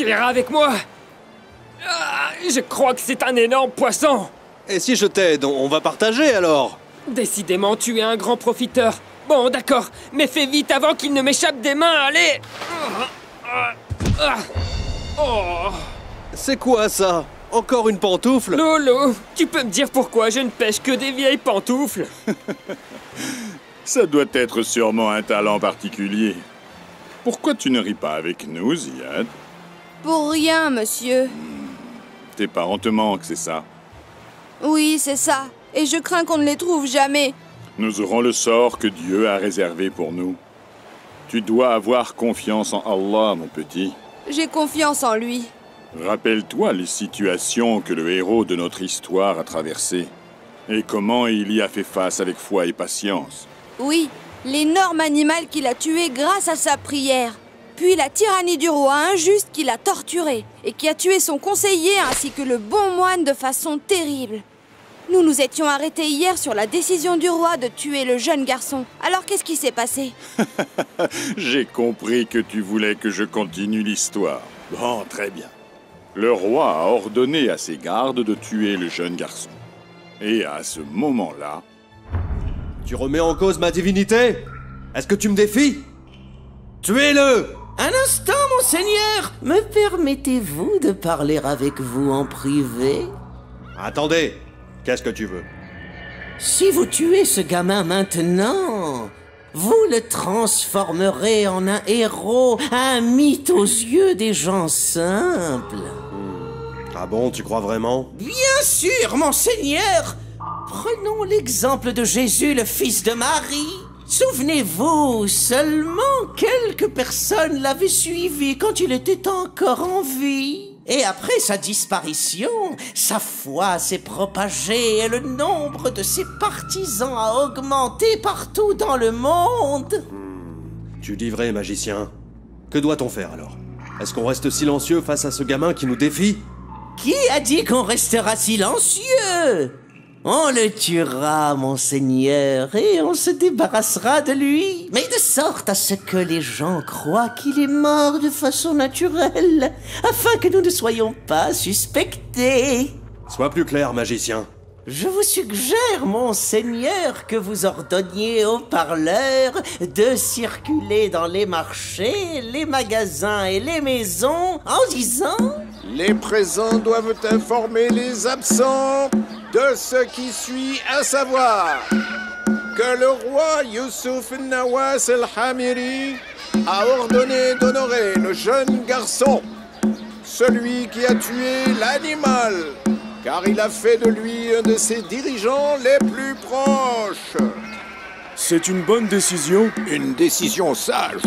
qu'il ira avec moi. Ah, je crois que c'est un énorme poisson. Et si je t'aide, on va partager alors? Décidément, tu es un grand profiteur. Bon, d'accord, mais fais vite avant qu'il ne m'échappe des mains, allez. Oh. C'est quoi ça? Encore une pantoufle? Lolo, tu peux me dire pourquoi je ne pêche que des vieilles pantoufles? Ça doit être sûrement un talent particulier. Pourquoi tu ne ris pas avec nous, Ziad? Pour rien, monsieur. Tes parents te manquent, c'est ça? Oui, c'est ça. Et je crains qu'on ne les trouve jamais. Nous aurons le sort que Dieu a réservé pour nous. Tu dois avoir confiance en Allah, mon petit. J'ai confiance en lui. Rappelle-toi les situations que le héros de notre histoire a traversées. Et comment il y a fait face avec foi et patience. Oui, l'énorme animal qu'il a tué grâce à sa prière. Puis la tyrannie du roi injuste qui l'a torturé et qui a tué son conseiller ainsi que le bon moine de façon terrible. Nous nous étions arrêtés hier sur la décision du roi de tuer le jeune garçon. Alors qu'est-ce qui s'est passé? J'ai compris que tu voulais que je continue l'histoire. Bon, très bien. Le roi a ordonné à ses gardes de tuer le jeune garçon. Et à ce moment-là... Tu remets en cause ma divinité? Est-ce que tu me défies? Tuez-le! Un instant, monseigneur! Me permettez-vous de parler avec vous en privé? Attendez, qu'est-ce que tu veux? Si vous tuez ce gamin maintenant, vous le transformerez en un héros, un mythe aux yeux des gens simples. Ah bon, tu crois vraiment? Bien sûr, monseigneur! Prenons l'exemple de Jésus, le fils de Marie. Souvenez-vous, seulement quelques personnes l'avaient suivi quand il était encore en vie. Et après sa disparition, sa foi s'est propagée et le nombre de ses partisans a augmenté partout dans le monde. Tu dis vrai, magicien. Que doit-on faire alors? Est-ce qu'on reste silencieux face à ce gamin qui nous défie? Qui a dit qu'on restera silencieux? On le tuera, monseigneur, et on se débarrassera de lui. Mais de sorte à ce que les gens croient qu'il est mort de façon naturelle, afin que nous ne soyons pas suspectés. Sois plus clair, magicien. Je vous suggère, monseigneur, que vous ordonniez aux parleurs de circuler dans les marchés, les magasins et les maisons en disant... Les présents doivent informer les absents de ce qui suit, à savoir que le roi Youssouf Nawas el-Hamiri a ordonné d'honorer le jeune garçon, celui qui a tué l'animal, car il a fait de lui un de ses dirigeants les plus proches. C'est une bonne décision. Une décision sage.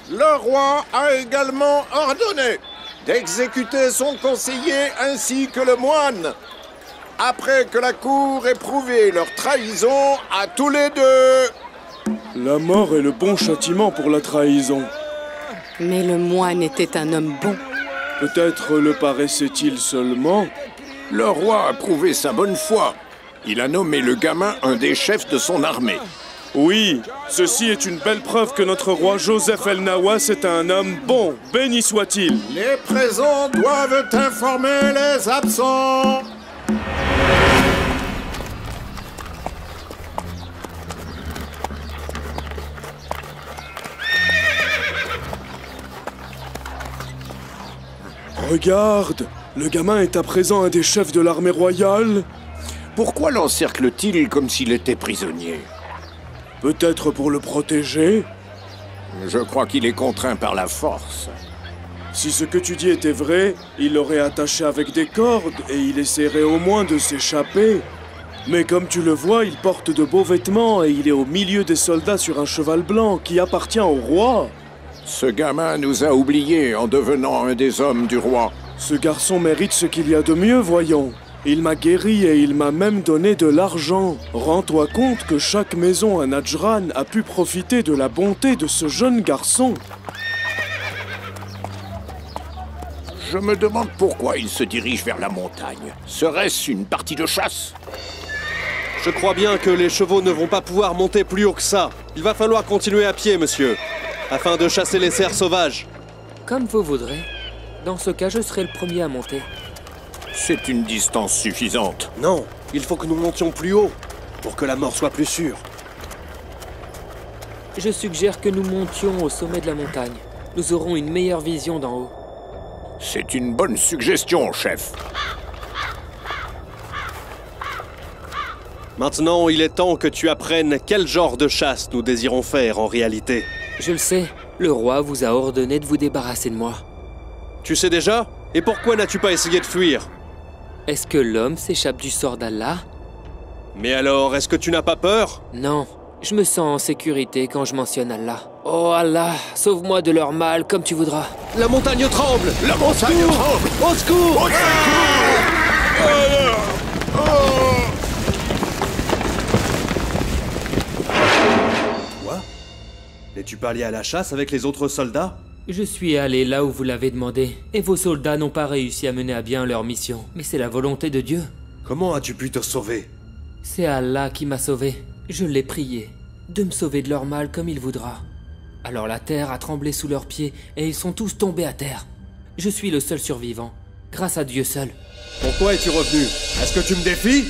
Le roi a également ordonné d'exécuter son conseiller ainsi que le moine, après que la cour ait prouvé leur trahison à tous les deux. La mort est le bon châtiment pour la trahison. Mais le moine était un homme bon. Peut-être le paraissait-il seulement. Le roi a prouvé sa bonne foi. Il a nommé le gamin un des chefs de son armée. Oui, ceci est une belle preuve que notre roi Joseph El Nawas est un homme bon, béni soit-il. Les présents doivent informer les absents. Regarde, le gamin est à présent un des chefs de l'armée royale. Pourquoi l'encercle-t-il comme s'il était prisonnier? Peut-être pour le protéger? Je crois qu'il est contraint par la force. Si ce que tu dis était vrai, il l'aurait attaché avec des cordes et il essaierait au moins de s'échapper. Mais comme tu le vois, il porte de beaux vêtements et il est au milieu des soldats sur un cheval blanc qui appartient au roi. Ce gamin nous a oubliés en devenant un des hommes du roi. Ce garçon mérite ce qu'il y a de mieux, voyons. Il m'a guéri et il m'a même donné de l'argent. Rends-toi compte que chaque maison à Najran a pu profiter de la bonté de ce jeune garçon. Je me demande pourquoi il se dirige vers la montagne. Serait-ce une partie de chasse? Je crois bien que les chevaux ne vont pas pouvoir monter plus haut que ça. Il va falloir continuer à pied, monsieur, afin de chasser les cerfs sauvages. Comme vous voudrez. Dans ce cas, je serai le premier à monter. C'est une distance suffisante. Non, il faut que nous montions plus haut, pour que la mort soit plus sûre. Je suggère que nous montions au sommet de la montagne. Nous aurons une meilleure vision d'en haut. C'est une bonne suggestion, chef. Maintenant, il est temps que tu apprennes quel genre de chasse nous désirons faire en réalité. Je le sais, le roi vous a ordonné de vous débarrasser de moi. Tu sais déjà? Et pourquoi n'as-tu pas essayé de fuir? Est-ce que l'homme s'échappe du sort d'Allah? Mais alors, est-ce que tu n'as pas peur? Non, je me sens en sécurité quand je mentionne Allah. Oh Allah, sauve-moi de leur mal comme tu voudras. La montagne tremble! La montagne tremble! Au secours! Au secours! Quoi? N'es-tu pas allé à la chasse avec les autres soldats? Je suis allé là où vous l'avez demandé, et vos soldats n'ont pas réussi à mener à bien leur mission. Mais c'est la volonté de Dieu. Comment as-tu pu te sauver? C'est Allah qui m'a sauvé. Je l'ai prié de me sauver de leur mal comme il voudra. Alors la terre a tremblé sous leurs pieds, et ils sont tous tombés à terre. Je suis le seul survivant, grâce à Dieu seul. Pourquoi es-tu revenu? Est-ce que tu me défies?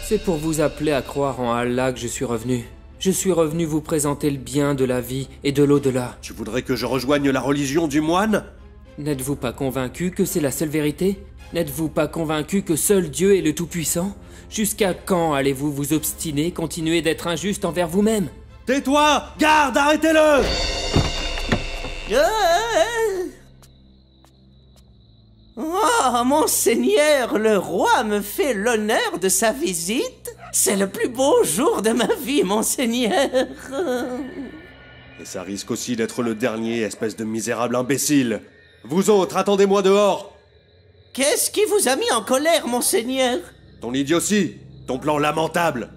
C'est pour vous appeler à croire en Allah que je suis revenu. Je suis revenu vous présenter le bien de la vie et de l'au-delà. Tu voudrais que je rejoigne la religion du moine? N'êtes-vous pas convaincu que c'est la seule vérité? N'êtes-vous pas convaincu que seul Dieu est le Tout-Puissant? Jusqu'à quand allez-vous vous obstiner, continuer d'être injuste envers vous-même? Tais-toi! Garde, arrêtez-le! Oh, monseigneur, le roi me fait l'honneur de sa visite. C'est le plus beau jour de ma vie, monseigneur. Et ça risque aussi d'être le dernier, espèce de misérable imbécile. Vous autres, attendez-moi dehors! Qu'est-ce qui vous a mis en colère, monseigneur? Ton idiotie, ton plan lamentable.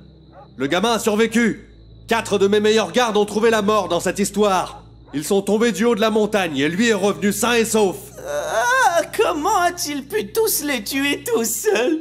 Le gamin a survécu. 4 de mes meilleurs gardes ont trouvé la mort dans cette histoire. Ils sont tombés du haut de la montagne et lui est revenu sain et sauf. Ah, comment a-t-il pu tous les tuer tout seul?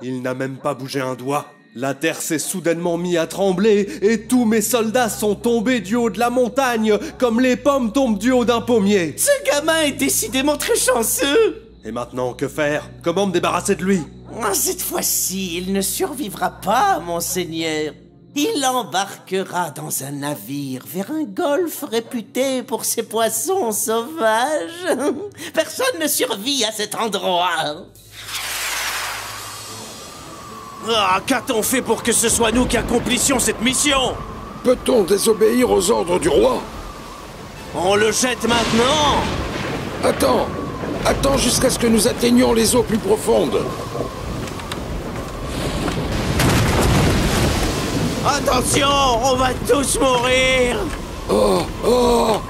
Il n'a même pas bougé un doigt. La terre s'est soudainement mise à trembler et tous mes soldats sont tombés du haut de la montagne comme les pommes tombent du haut d'un pommier. Ce gamin est décidément très chanceux. Et maintenant, que faire? Comment me débarrasser de lui? Ah, cette fois-ci, il ne survivra pas, monseigneur. Il embarquera dans un navire vers un golfe réputé pour ses poissons sauvages. Personne ne survit à cet endroit. Ah, qu'a-t-on fait pour que ce soit nous qui accomplissions cette mission? Peut-on désobéir aux ordres du roi? On le jette maintenant. Attends jusqu'à ce que nous atteignions les eaux plus profondes. Attention, on va tous mourir. Oh,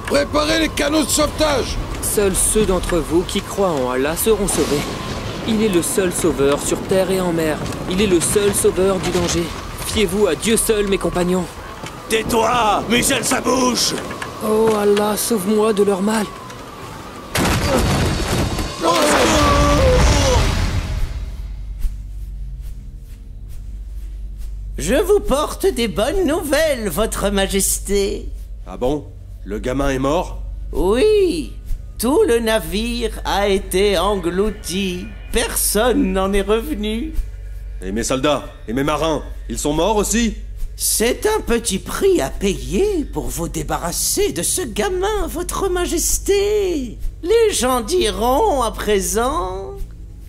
préparez les canots de sauvetage. Seuls ceux d'entre vous qui croient en Allah seront sauvés. Il est le seul sauveur sur terre et en mer. Il est le seul sauveur du danger. Fiez-vous à Dieu seul, mes compagnons. Tais-toi, muselle sa bouche. Oh Allah, sauve-moi de leur mal. Je vous porte des bonnes nouvelles, votre majesté. Ah bon? Le gamin est mort? Oui, tout le navire a été englouti. Personne n'en est revenu. Et mes soldats? Et mes marins? Ils sont morts aussi? C'est un petit prix à payer pour vous débarrasser de ce gamin, votre majesté. Les gens diront à présent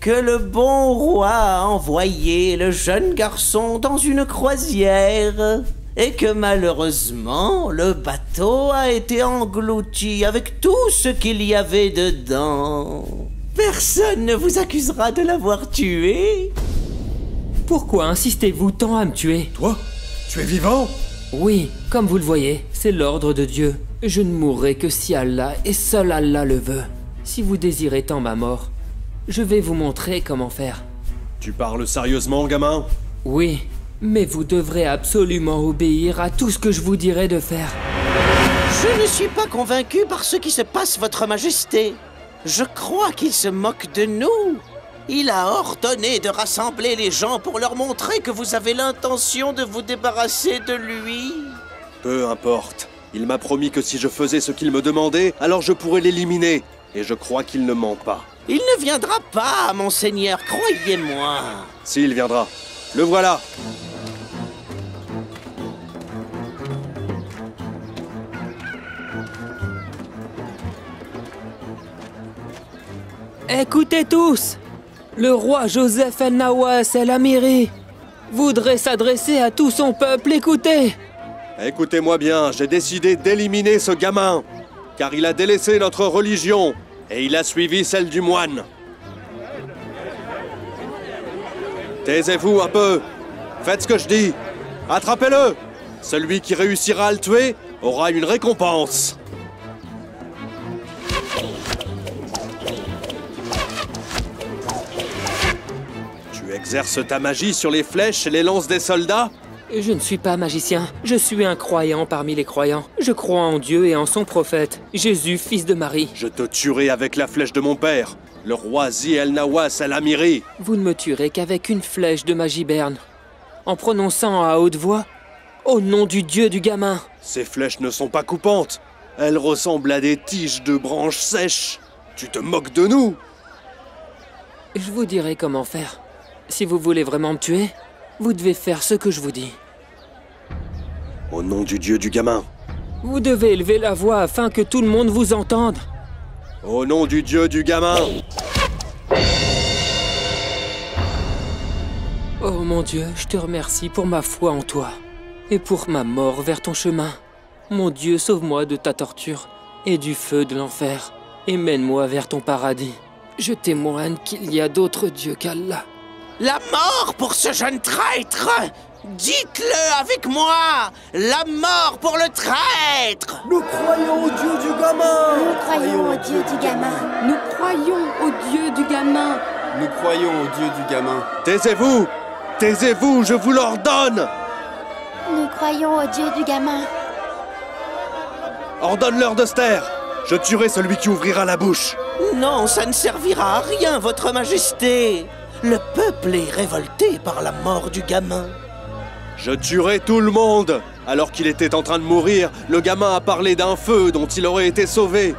que le bon roi a envoyé le jeune garçon dans une croisière et que malheureusement le bateau a été englouti avec tout ce qu'il y avait dedans. Personne ne vous accusera de l'avoir tué. Pourquoi insistez-vous tant à me tuer? Toi? Tu es vivant? Oui, comme vous le voyez, c'est l'ordre de Dieu. Je ne mourrai que si Allah, et seul Allah le veut. Si vous désirez tant ma mort, je vais vous montrer comment faire. Tu parles sérieusement, gamin? Oui, mais vous devrez absolument obéir à tout ce que je vous dirai de faire. Je ne suis pas convaincu par ce qui se passe, votre majesté. Je crois qu'il se moque de nous. Il a ordonné de rassembler les gens pour leur montrer que vous avez l'intention de vous débarrasser de lui. Peu importe. Il m'a promis que si je faisais ce qu'il me demandait, alors je pourrais l'éliminer. et je crois qu'il ne ment pas. Il ne viendra pas, monseigneur, croyez-moi. S'il viendra, le voilà. Écoutez tous, le roi Joseph El-Nawas El-Amiri voudrait s'adresser à tout son peuple, écoutez. Écoutez-moi bien, j'ai décidé d'éliminer ce gamin, car il a délaissé notre religion, et il a suivi celle du moine. Taisez-vous un peu, faites ce que je dis, attrapez-le. Celui qui réussira à le tuer aura une récompense. Tu exerces ta magie sur les flèches et les lances des soldats ? Je ne suis pas magicien, je suis un croyant parmi les croyants. Je crois en Dieu et en son prophète, Jésus, fils de Marie. Je te tuerai avec la flèche de mon père, le roi Zi El-Nawas El-Amiri. Vous ne me tuerez qu'avec une flèche de magie berne, en prononçant à haute voix « Au nom du dieu du gamin ». Ces flèches ne sont pas coupantes. Elles ressemblent à des tiges de branches sèches. Tu te moques de nous? Je vous dirai comment faire. Si vous voulez vraiment me tuer, vous devez faire ce que je vous dis. Au nom du dieu du gamin. Vous devez élever la voix afin que tout le monde vous entende. Au nom du dieu du gamin. Oh mon Dieu, je te remercie pour ma foi en toi et pour ma mort vers ton chemin. Mon Dieu, sauve-moi de ta torture et du feu de l'enfer et mène-moi vers ton paradis. Je témoigne qu'il y a d'autres dieux qu'Allah. La mort pour ce jeune traître! Dites-le avec moi! La mort pour le traître! Nous croyons au Dieu du gamin! Nous croyons au Dieu du gamin! Nous croyons au Dieu du gamin! Nous croyons au Dieu du gamin! Taisez-vous! Taisez-vous, je vous l'ordonne! Nous croyons au Dieu du gamin! Ordonne-leur de se taire! Je tuerai celui qui ouvrira la bouche! Non, ça ne servira à rien, votre majesté! Le peuple est révolté par la mort du gamin. Je tuerai tout le monde! Alors qu'il était en train de mourir, le gamin a parlé d'un feu dont il aurait été sauvé.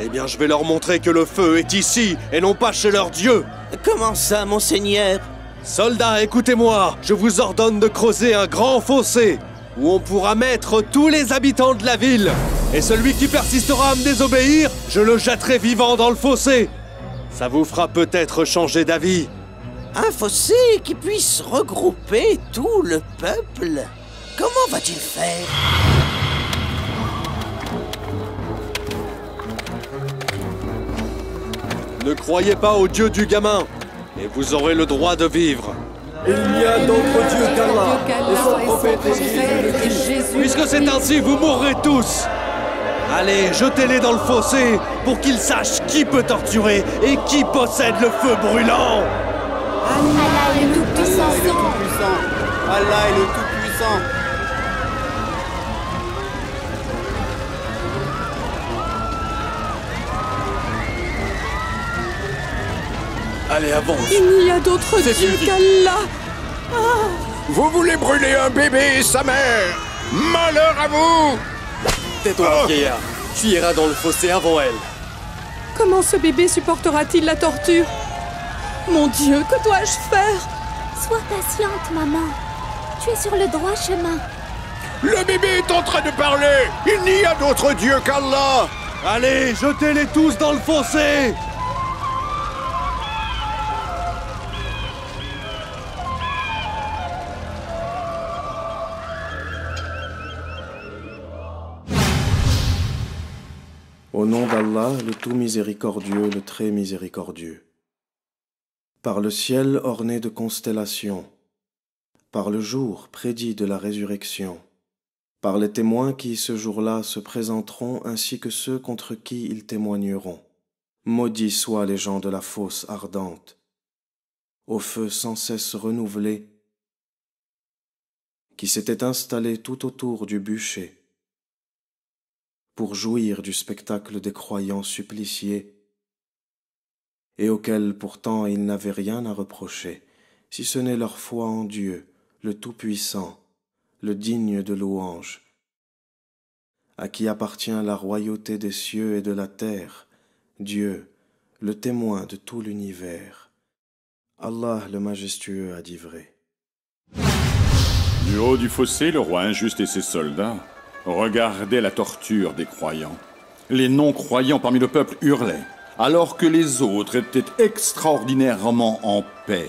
Eh bien, je vais leur montrer que le feu est ici, et non pas chez leur dieu! Comment ça, monseigneur? Soldats, écoutez-moi! Je vous ordonne de creuser un grand fossé, où on pourra mettre tous les habitants de la ville. Et celui qui persistera à me désobéir, je le jetterai vivant dans le fossé. Ça vous fera peut-être changer d'avis. Un fossé qui puisse regrouper tout le peuple? Comment va-t-il faire? Ne croyez pas au dieu du gamin, et vous aurez le droit de vivre. Il n'y a d'autre Dieu qu'Allah, et son prophète est Jésus. Puisque c'est ainsi, vous mourrez tous. Allez, jetez-les dans le fossé pour qu'ils sachent qui peut torturer et qui possède le feu brûlant. Allah est le Tout-Puissant! Allah est le Tout-Puissant! Allez, avance. Il n'y a d'autre Dieu qu'Allah! Vous voulez brûler un bébé et sa mère? Malheur à vous! Tais-toi, vieillard. Tu iras dans le fossé avant elle. Comment ce bébé supportera-t-il la torture? Mon Dieu, que dois-je faire? Sois patiente, maman. Tu es sur le droit chemin. Le bébé est en train de parler! Il n'y a d'autre Dieu qu'Allah! Allez, jetez-les tous dans le fossé. Au nom d'Allah, le tout miséricordieux, le très miséricordieux. Par le ciel orné de constellations, par le jour prédit de la résurrection, par les témoins qui ce jour-là se présenteront ainsi que ceux contre qui ils témoigneront. Maudits soient les gens de la fosse ardente, au feu sans cesse renouvelé, qui s'étaient installés tout autour du bûcher, pour jouir du spectacle des croyants suppliciés, et auxquels pourtant ils n'avaient rien à reprocher, si ce n'est leur foi en Dieu, le Tout-Puissant, le digne de louange, à qui appartient la royauté des cieux et de la terre, Dieu, le témoin de tout l'univers. Allah le majestueux a dit vrai. Du haut du fossé, le roi injuste et ses soldats regardaient la torture des croyants. Les non-croyants parmi le peuple hurlaient, alors que les autres étaient extraordinairement en paix.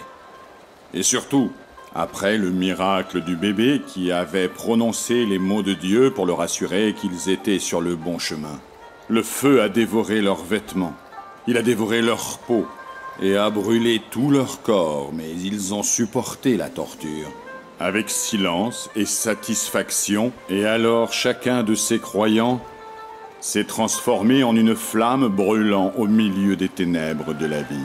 Et surtout, après le miracle du bébé qui avait prononcé les mots de Dieu pour leur assurer qu'ils étaient sur le bon chemin. Le feu a dévoré leurs vêtements, il a dévoré leur peau et a brûlé tout leur corps, mais ils ont supporté la torture avec silence et satisfaction, et alors chacun de ces croyants s'est transformé en une flamme brûlant au milieu des ténèbres de la vie.